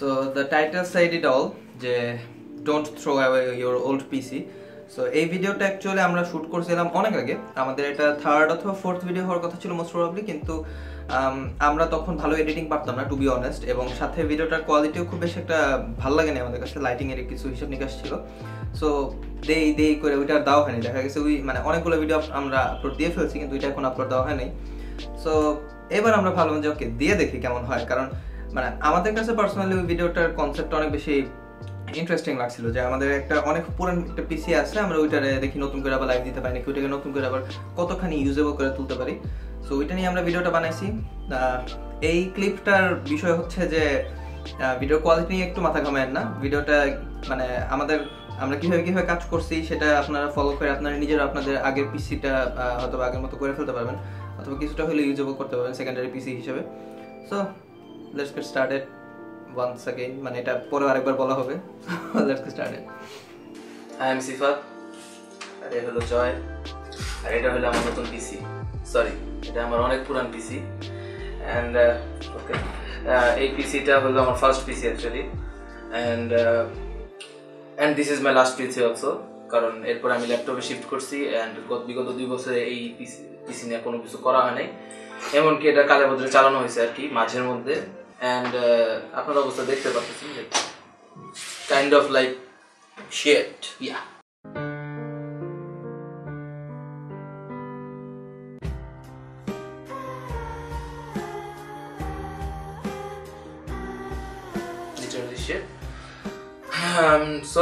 So the title said it all, যে don't throw away your old PC. So এই ভিডিওটা actually আমরা shoot করছিলাম অনেক আগে, আমাদের এটা থার্ড অথবা ফোর্থ ভিডিও হওয়ার কথা ছিল মোস্ট প্রবাবলি, কিন্তু আমরা তখন ভালো এডিটিং পারতাম না টু বি অনেস্ট, এবং সাথে ভিডিওটার কোয়ালিটিও খুব বেশি একটা ভালো লাগেনি আমাদের কাছে, লাইটিংয়ের কিছু হিসাব নিকাশ ছিল। সো দেই করে ওইটা দেওয়া হয়নি, দেখা গেছে ওই মানে অনেকগুলো ভিডিও আমরা আপলোড দিয়ে ফেলছি কিন্তু ওইটা এখন আপলোড দেওয়া হয়নি। সো এবার আমরা ভাবলাম যে ওকে দিয়ে দেখি কেমন হয়, কারণ মানে আমাদের কাছে পার্সোনালি ওই ভিডিওটার কনসেপ্টটা অনেক বেশি ইন্টারেস্টিং লাগছিল, যে আমাদের একটা অনেক পুরান একটা পিসি আছে, আমরা ওইটারে দেখি নতুন করে আবার লাইভ দিতে পারি নাকি, ওইটাকে নতুন করে আবার কতখানি ইউজেবল করে তুলতে পারি। সো ওইটা নিয়ে আমরা ভিডিওটা বানাইছি। এই ক্লিপটার বিষয় হচ্ছে যে ভিডিও কোয়ালিটি নিয়ে একটু মাথা ঘামায়েন না, ভিডিওটা মানে আমরা কিভাবে কাজ করছি সেটা আপনারা ফলো করে আপনারা নিজেরা আপনাদের আগের পিসিটা হয়তো আগের মতো করে ফেলতে পারবেন, অথবা কিছুটা হলে ইউজেবল করতে পারবেন সেকেন্ডারি পিসি হিসেবে। So let's get started once again, মানে এটা পরে আরেকবার বলা হবে। Let's get started. I am Sifat, আর এটা হলো জয়, আর এটা হলো আমার নতুন পিসি, সরি এটা আমার অনেক পুরান পিসি। অ্যান্ড ওকে, এই পিসিটা হলো আমার first PC actually, and this is my last PC also, কারণ এরপর আমি ল্যাপটপে শিফট করছি, অ্যান্ড বিগত 2 বছরে এই পিসি নিয়ে কোনো কিছু করা হয় নাই, এমনকি এটা কালে বদলে চালানো হয়েছে আর কি মাঝের মধ্যে। And আপনার অবস্থা দেখতে পাচ্ছেন যে kind of like shit, yeah. Literally shit. So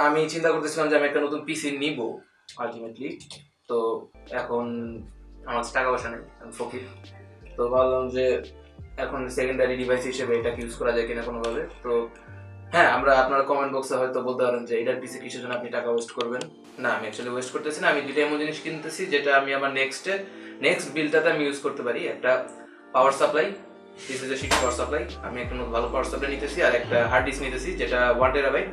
আমি চিন্তা করতেছিলাম যে আমি একটা নতুন পিসি নিব আলটিমেটলি, তো এখন আমার টাকা পয়সা নেই, আমি ফকির, তো ভাবলাম যে এখন সেকেন্ডারি ডিভাইস হিসেবে এটা ইউজ করা যায় কিনা কোনোভাবে। তো হ্যাঁ, আপনারা কমেন্ট বক্সে হয়তো বলতে পারেন যে এটার পিছে কিসের জন্য আপনি টাকা ওয়েস্ট করবেন। না, আমি অ্যাকচুয়ালি ওয়েস্ট করতেছি না, আমি দুটো এমন জিনিস কিনতেছি যেটা আমি আমার নেক্সট বিলটাতে আমি ইউজ করতে পারি। একটা power supply, this is a shit power supply, আমি একটা ভালো পাওয়ার সাপ্লাই নিতেছি, আর একটা হার্ড ডিস্ক নিতেছি যেটা 1 টেরাবাইট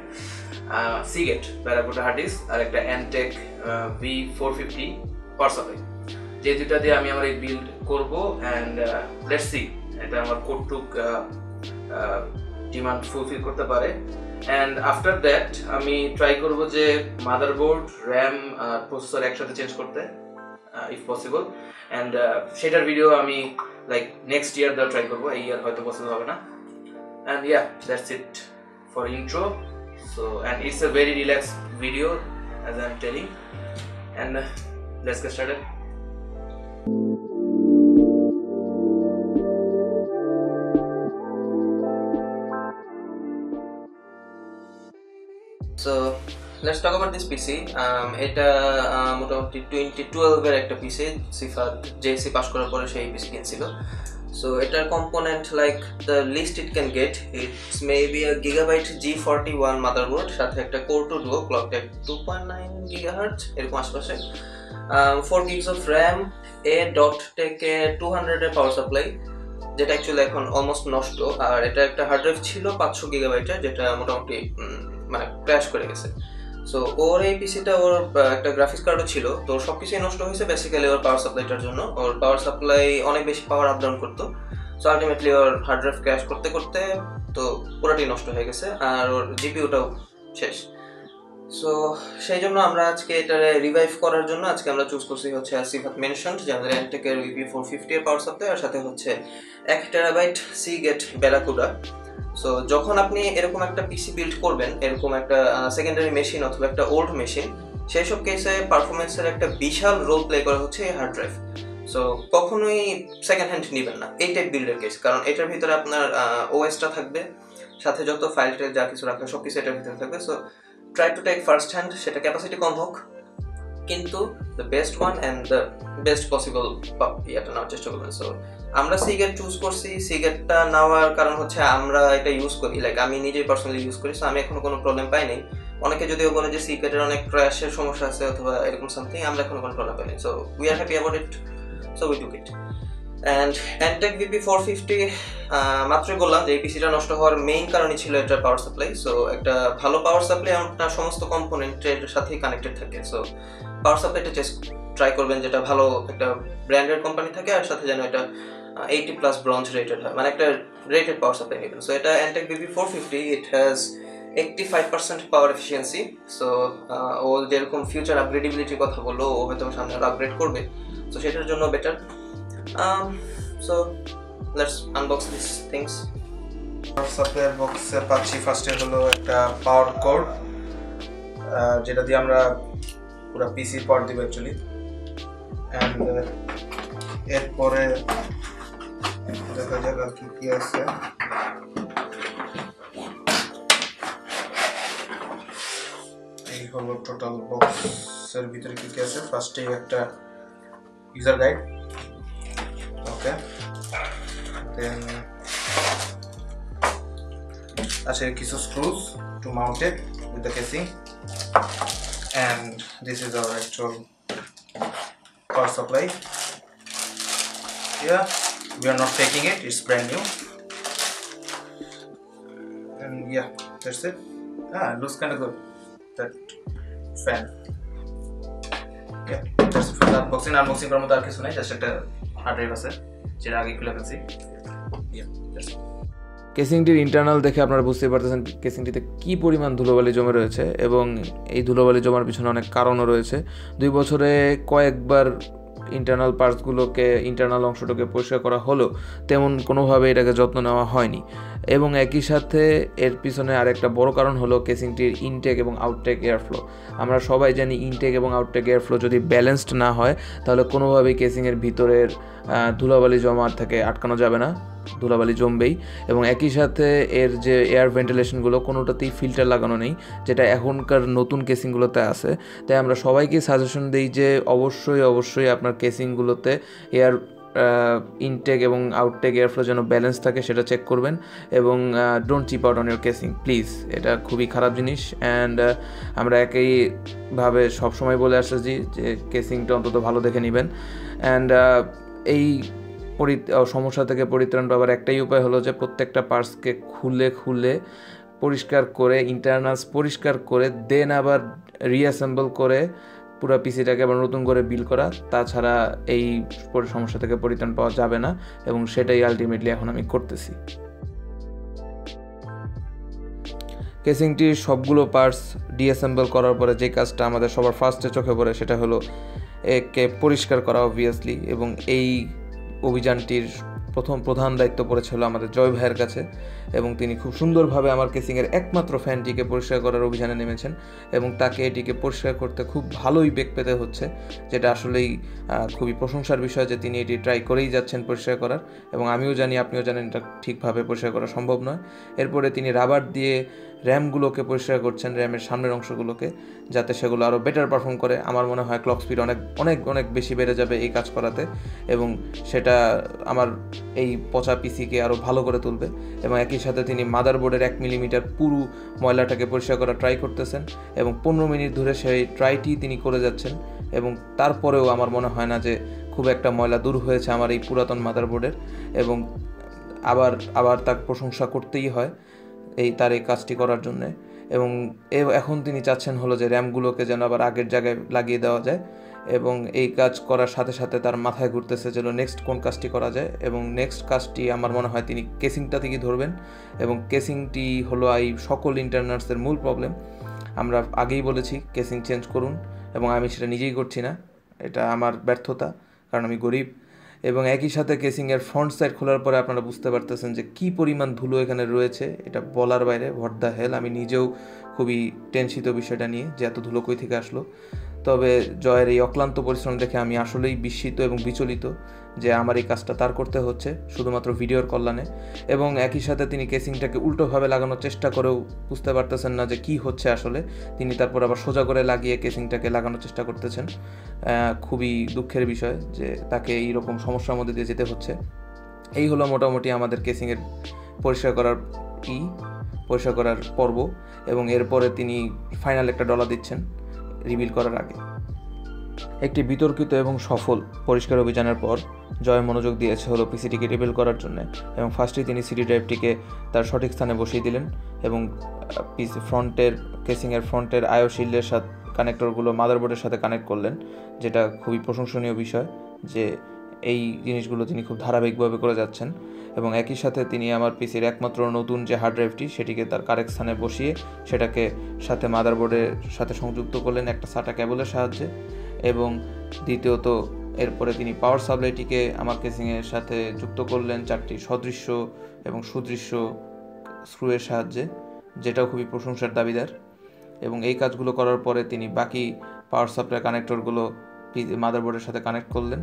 সিগেট প্যারাকোটা হার্ড ডিস্ক, আর একটা এনটেক V450 পাওয়ার সাপ্লাই। যে দুটা দিয়ে আমি আমার এই বিল্ড করবো, অ্যান্ড লেটস সি এটা আমার কতটুক ডিমান্ড ফুলফিল করতে পারে। অ্যান্ড আফটার দ্যাট আমি ট্রাই করবো যে মাদারবোর্ড, র্যাম আর প্রসেসর একসাথে চেঞ্জ করতে ইফ পসিবল, অ্যান্ড সেটার ভিডিও আমি লাইক নেক্সট ইয়ার দেওয়া ট্রাই করবো, এই ইয়ার হয়তো পসিবল হবে না। And yeah, that's it for intro. So and it's a very relax video as I am telling, and let's get started. So let's talk about this PC. এটা মোটামুটি 2012 এর একটা পিসি, সিফাত জেএসসি পাস করার পরে সেই পিসি কিনছিল। সো এটার component like the list it can get, it's maybe a gigabyte G41 motherboard, সাথে একটা core 2 duo clock take 2.9 GHz এরকম আশপাশে, 4 gigs of RAM, a dot tech 200 এর পাওয়ার সাপ্লাই যেটা অ্যাকচুয়ালি এখন অলমোস্ট নষ্ট, আর এটা একটা হার্ড ড্রাইভ ছিল 500 গিগাবাইটের যেটা মোটামুটি মানে ক্র্যাশ করে গেছে। সো ওর এই পিসিটা, ওর একটা গ্রাফিক্স কার্ডও ছিল, তো সব কিছুই নষ্ট হয়েছে বেসিক্যালি ওর পাওয়ার সাপ্লাইটার জন্য। ওর পাওয়ার সাপ্লাই অনেক বেশি পাওয়ার আপ ডাউন করতো, সো আলটিমেটলি ওর হার্ড ড্রাইভ ক্র্যাশ করতে করতে তো পুরোটাই নষ্ট হয়ে গেছে, আর ওর জিপিইউটাও শেষ। সো সেই জন্য আমরা আজকে এটারে রিভাইভ করার জন্য আজকে আমরা চুজ করছি হচ্ছে সিফাত মেনশনড যে আমাদের এনটেকের V450 এর পাওয়ার সাপ্লাই, আর সাথে হচ্ছে 1 টেরাবাইট সিগেট ব্যারাকুডা। সো যখন আপনি এরকম একটা পিসি বিল্ড করবেন, এরকম একটা সেকেন্ডারি মেশিন অথবা একটা ওল্ড মেশিন, সেই সব কেসে পারফরমেন্সের একটা বিশাল রোল প্লে করা হচ্ছে এই হার্ড ড্রাইভ। সো কখনোই সেকেন্ড হ্যান্ড নেবেন না এই টাইপ বিল্ডের কেস, কারণ এটার ভিতরে আপনার ওএসটা থাকবে, সাথে যত ফাইলটা যা কিছু রাখা সব কিছু এটার ভিতরে থাকবে। So try to take first hand, সেটা ক্যাপাসিটি কম হোক, কিন্তু the best one and the best possible এটা নেওয়ার চেষ্টা করবেন। সো আমরা সিগেট চুজ করছি, সিগেটটা নেওয়ার কারণ হচ্ছে আমরা এটা ইউজ করি, লাইক আমি নিজেই পার্সোনালি ইউজ করি, সো আমি এখনো কোনো প্রবলেম পাইনি। অনেকে যদিও বলে যে সিগেটের অনেক ক্র্যাশের সমস্যা আছে অথবা এরকম সামথিং, আমরা এখনো কোনো প্রবলেম পাইনি, so we are happy about it, so we took it. And Entech VP450 মাত্রই বললাম যে এই পিসিটা নষ্ট হওয়ার মেইন কারণই ছিল এটার পাওয়ার সাপ্লাই। সো একটা ভালো পাওয়ার সাপ্লাই আপনার সমস্ত কম্পোনেন্টের সাথেই কানেক্টেড থাকে। সো পাওয়ার সাপ্লাইটা ট্রাই করবেন যেটা ভালো একটা ব্র্যান্ডেড কোম্পানি থাকে, আর সাথে যেন এটা 80+ ব্রঞ্জ রেটেড হয়, মানে একটা rated power supply নেবেন। সো এটা Antec BB450, it has 85% power efficiency. So ও যেরকম ফিউচার আপগ্রেডেবিলিটির কথা বললো, ও হয়তো সামনে আপগ্রেড করবে, সো সেটার জন্য better. So let's unbox this things. সাপ্লাইয়ের বক্সে পাচ্ছি ফার্স্টে হলো একটা পাওয়ার কোড, যেটা দিয়ে আমরা পুরো পিসি পাওয়ার দিব অ্যাকচুয়ালি। অ্যান্ড এরপরে দেখা যাক আর কি আছে। এই হলো টোটাল বক্সের ভিতরে কি আছে। ফার্স্টে একটা ইউজার গাইড, ওকে, দেন আছে কিছু screws to mount it with the casing, and this is our actual power supply. Yeah, we are not faking it, it's brand new. And yeah, that's it. It looks kind of good, that fan. Yeah, that's it for the unboxing করার মতো আর কিছু নাই, just একটা hard drive আছে যেটা আগে খুলে ফেলছি। Yeah, that's it. কেসিংটির ইন্টারনাল দেখে আপনারা বুঝতে পারতেছেন কেসিংটিতে কী পরিমাণ ধুলোবালি জমে রয়েছে, এবং এই ধুলোবালি জমার পিছনে অনেক কারণও রয়েছে। 2 বছরে কয়েকবার ইন্টারনাল পার্টসগুলোকে, ইন্টারনাল অংশটাকে পরিষ্কার করা হলো, তেমন কোনোভাবে এটাকে যত্ন নেওয়া হয়নি। এবং একই সাথে এর পিছনে আরেকটা বড় কারণ হলো কেসিংটির ইনটেক এবং আউটটেক এয়ারফ্লো। আমরা সবাই জানি ইনটেক এবং আউটটেক এয়ারফ্লো যদি ব্যালেন্সড না হয়, তাহলে কোনোভাবেই কেসিংয়ের ভিতরের ধুলাবালি জমার থেকে আটকানো যাবে না, ধুলাবালি জমবেই। এবং একই সাথে এর যে এয়ার ভেন্টিলেশনগুলো কোনোটাতেই ফিল্টার লাগানো নেই, যেটা এখনকার নতুন কেসিংগুলোতে আছে। তাই আমরা সবাইকে সাজেশন দিই যে অবশ্যই আপনার কেসিংগুলোতে এয়ার ইনটেক এবং আউটটেক এয়ারফ্লো যেন ব্যালেন্স থাকে, সেটা চেক করবেন। এবং don't cheap out on your casing please, এটা খুবই খারাপ জিনিস। অ্যান্ড আমরা একইভাবে সবসময় বলে আসছি যে কেসিংটা অন্তত ভালো দেখে নেবেন। অ্যান্ড এই সমস্যা থেকে পরিত্রাণ পাওয়ার একটাই উপায় হলো যে প্রত্যেকটা পার্টসকে খুলে পরিষ্কার করে, ইন্টারনালস পরিষ্কার করে, দেন আবার রিঅ্যাসেম্বল করে পুরো পিসিটাকে আবার নতুন করে বিল করা। তাছাড়া এই সমস্যা থেকে পরিত্রাণ পাওয়া যাবে না, এবং সেটাই আলটিমেটলি এখন আমি করতেছি। কেসিংটির সবগুলো পার্টস ডিঅ্যাসেম্বল করার পরে যে কাজটা আমাদের সবার ফার্স্টে চোখে পড়ে সেটা হলো একে পরিষ্কার করা অবভিয়াসলি। এবং এই অভিযানটির প্রধান দায়িত্ব পড়েছিল আমাদের জয় ভাইয়ের কাছে, এবং তিনি খুব সুন্দরভাবে আমার কেসিংয়ের একমাত্র ফ্যানটিকে পরিষ্কার করার অভিযানে নেমেছেন, এবং তাকে এটিকে পরিষ্কার করতে খুব ভালোই বেগ পেতে হচ্ছে, যেটা আসলেই খুবই প্রশংসার বিষয় যে তিনি এটি ট্রাই করেই যাচ্ছেন পরিষ্কার করার। এবং আমিও জানি, আপনিও জানেন, এটা ঠিকভাবে পরিষ্কার করা সম্ভব নয়। এরপরে তিনি রাবার দিয়ে র্যামগুলোকে পরিষ্কার করছেন, র্যামের সামনের অংশগুলোকে, যাতে সেগুলো আরও বেটার পারফর্ম করে। আমার মনে হয় ক্লক স্পিড অনেক বেশি বেড়ে যাবে এই কাজ করাতে, এবং সেটা আমার এই পচা পিসিকে আরও ভালো করে তুলবে। এবং একই সাথে তিনি মাদারবোর্ডের 1 মিলিমিটার পুরো ময়লাটাকে পরিষ্কার করার ট্রাই করতেছেন, এবং 15 মিনিট ধরে সেই ট্রাইটি তিনি করে যাচ্ছেন। এবং তারপরেও আমার মনে হয় না যে খুব একটা ময়লা দূর হয়েছে আমার এই পুরাতন মাদারবোর্ডের। এবং আবার তার প্রশংসা করতেই হয় তার এই কাজটি করার জন্যে। এবং এখন তিনি চাচ্ছেন হলো যে র্যামগুলোকে যেন আবার আগের জায়গায় লাগিয়ে দেওয়া যায়। এবং এই কাজ করার সাথে সাথে তার মাথায় ঘুরতেছে যেন নেক্সট কোন কাজটি করা যায়। এবং নেক্সট কাজটি আমার মনে হয় তিনি কেসিংটা থেকেই ধরবেন। এবং কেসিংটি হলো এই সকল ইন্টারনালসের মূল প্রবলেম। আমরা আগেই বলেছি কেসিং চেঞ্জ করুন, এবং আমি সেটা নিজেই করছি না, এটা আমার ব্যর্থতা, কারণ আমি গরিব। এবং একই সাথে কেসিংয়ের ফ্রন্ট সাইড খোলার পরে আপনারা বুঝতে পারতেছেন যে কী পরিমাণ ধুলো এখানে রয়েছে, এটা বলার বাইরে, হোয়াট দ্য হেল। আমি নিজেও খুবই টেনশিত বিষয়টা নিয়ে যে এত ধুলো কই থেকে আসলো। তবে জয়ের এই অক্লান্ত পরিশ্রম দেখে আমি আসলেই বিস্মিত এবং বিচলিত যে আমার এই কাজটা তার করতে হচ্ছে শুধুমাত্র ভিডিওর কল্যাণে। এবং একই সাথে তিনি কেসিংটাকে উল্টোভাবে লাগানোর চেষ্টা করেও বুঝতে পারতেছেন না যে কি হচ্ছে আসলে। তিনি তারপর আবার সোজা করে লাগিয়ে কেসিংটাকে লাগানোর চেষ্টা করতেছেন। খুবই দুঃখের বিষয় যে তাকে এইরকম সমস্যার মধ্যে দিয়ে যেতে হচ্ছে। এই হলো মোটামুটি আমাদের কেসিংয়ের পরিষ্কার করার পর্ব। এবং এরপরে তিনি ফাইনাল একটা ডলা দিচ্ছেন রিভিল করার আগে। একটি বিতর্কিত এবং সফল পরিষ্কার অভিযানের পর জয় মনোযোগ দিয়েছে হলো পিসিটিকে রিভিল করার জন্য। এবং ফার্স্টেই তিনি সিডি ড্রাইভটিকে তার সঠিক স্থানে বসিয়ে দিলেন, এবং কেসিংয়ের ফ্রন্টের আইও শিল্ডের সাথে কানেক্টরগুলো মাদারবোর্ডের সাথে কানেক্ট করলেন, যেটা খুবই প্রশংসনীয় বিষয় যে এই জিনিসগুলো তিনি খুব ধারাবাহিকভাবে করে যাচ্ছেন। এবং একই সাথে তিনি আমার পিসির একমাত্র নতুন যে হার্ড ড্রাইভটি সেটিকে তার কারেক্ট স্থানে বসিয়ে সেটাকে সাথে মাদারবোর্ডের সাথে সংযুক্ত করলেন একটা SATA কেবলের সাহায্যে। এবং দ্বিতীয়ত এরপরে তিনি পাওয়ার সাপ্লাইটিকে আমার কেসিংয়ের সাথে যুক্ত করলেন 4টি সদৃশ্য এবং সুদৃশ্য স্ক্রুয়ের সাহায্যে, যেটাও খুবই প্রশংসার দাবিদার। এবং এই কাজগুলো করার পরে তিনি বাকি পাওয়ার সাপ্লাই কানেক্টরগুলো মাদারবোর্ডের সাথে কানেক্ট করলেন।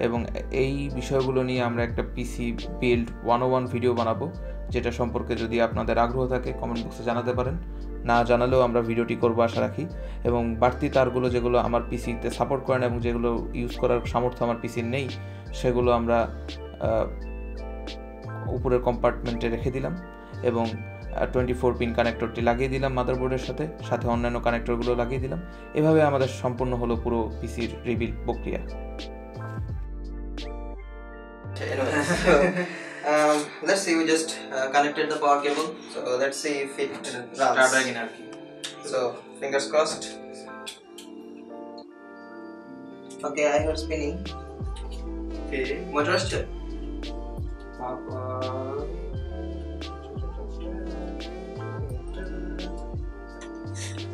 এবং এই বিষয়গুলো নিয়ে আমরা একটা পিসি বিল্ড 101 ভিডিও বানাবো, যেটা সম্পর্কে যদি আপনাদের আগ্রহ থাকে কমেন্ট বক্সে জানাতে পারেন। না জানালেও আমরা ভিডিওটি করবো আশা রাখি। এবং বাড়তি তারগুলো যেগুলো আমার পিসিতে সাপোর্ট করে না এবং যেগুলো ইউজ করার সামর্থ্য আমার পিসির নেই, সেগুলো আমরা উপরের কম্পার্টমেন্টে রেখে দিলাম এবং 24 পিন কানেক্টরটি লাগিয়ে দিলাম মাদারবোর্ডের সাথে, সাথে অন্যান্য কানেক্টরগুলো লাগিয়ে দিলাম। এভাবে আমাদের সম্পূর্ণ হলো পুরো পিসির রিবিল্ড প্রক্রিয়া। Let's see, we just connected the power cable, so let's see if it runs. So fingers crossed. Okay, I heard spinning. Okay, motor is check.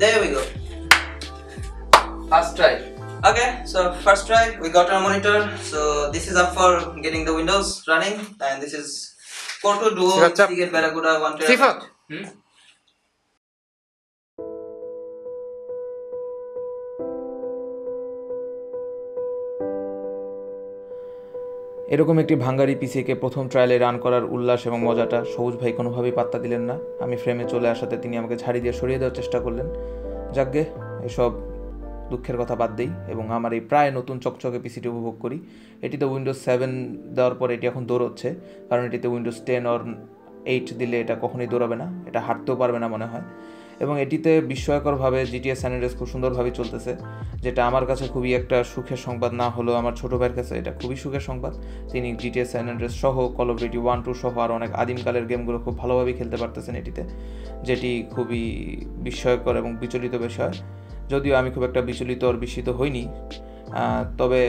There we go. First try. Okay, so first try, we got our monitor. So this is up for getting the Windows running, and this is Porto Duo Seagate Barracuda 1 TB. এরকম একটি ভাঙ্গারি পিসিকে প্রথম ট্রায়ালে run করার উল্লাস এবং মজাটা সবুজ ভাই কোনোভাবেই পাত্তা দিলেন না। আমি ফ্রেমে চলে আসাতে তিনি আমাকে ঝাড়ি দিয়ে সরিয়ে দেওয়ার চেষ্টা করলেন। যাকগে, এসব দুঃখের কথা বাদ দেই এবং আমার এই প্রায় নতুন চকচকে পিসিটি উপভোগ করি। এটিতে উইন্ডোজ 7 দেওয়ার পর এটি এখন দৌড়চ্ছে, কারণ এটিতে উইন্ডোজ 10 or 8 দিলে এটা কখনোই দৌড়াবে না, এটা হাঁটতেও পারবে না মনে হয়। এবং এটিতে বিস্ময়করভাবে GTA San Andreas খুব সুন্দরভাবে চলতেছে, যেটা আমার কাছে খুবই একটা সুখের সংবাদ না হলেও আমার ছোটো ভাইয়ের কাছে এটা খুবই সুখের সংবাদ। তিনি GTA San Andreas সহ Call of Duty 1, 2 সহ আর অনেক আদিমকালের গেমগুলো খুব ভালোভাবেই খেলতে পারতেছেন এটিতে, যেটি খুবই বিস্ময়কর এবং বিচলিত বিষয়। যদিও আমি খুব একটা বিচলিত আর বিস্মিত হইনি, তবে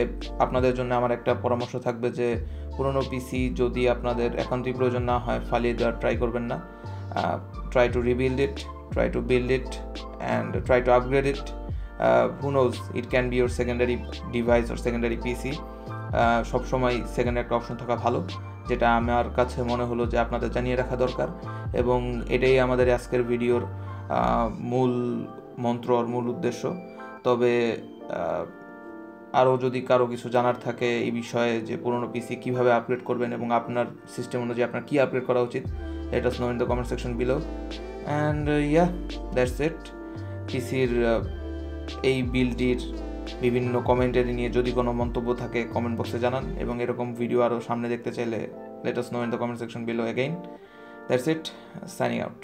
আপনাদের জন্য আমার একটা পরামর্শ থাকবে যে পুরনো পিসি যদি আপনাদের একান্তই প্রয়োজন না হয় ফালিয়ে দেওয়ার ট্রাই করবেন না। Try to rebuild it, try to build it and try to upgrade it. Who knows, it can be your secondary device or secondary PC. সবসময় সেকেন্ড একটা অপশন থাকা ভালো, যেটা আমার কাছে মনে হলো যে আপনাদের জানিয়ে রাখা দরকার। এবং এটাই আমাদের আজকের ভিডিওর মূল মন্ত্র আর মূল উদ্দেশ্য। তবে আরও যদি কারো কিছু জানার থাকে এই বিষয়ে যে পুরনো পিসি কীভাবে আপগ্রেড করবেন এবং আপনার সিস্টেম অনুযায়ী আপনার কী আপগ্রেড করা উচিত, let us know in the comment section below. And yeah, that's it. পিসির এই বিলটির বিভিন্ন কমেন্টারি নিয়ে যদি কোনো মন্তব্য থাকে কমেন্ট বক্সে জানান, এবং এরকম ভিডিও আরও সামনে দেখতে চাইলে let us know in the comment section below again. That's it, signing out.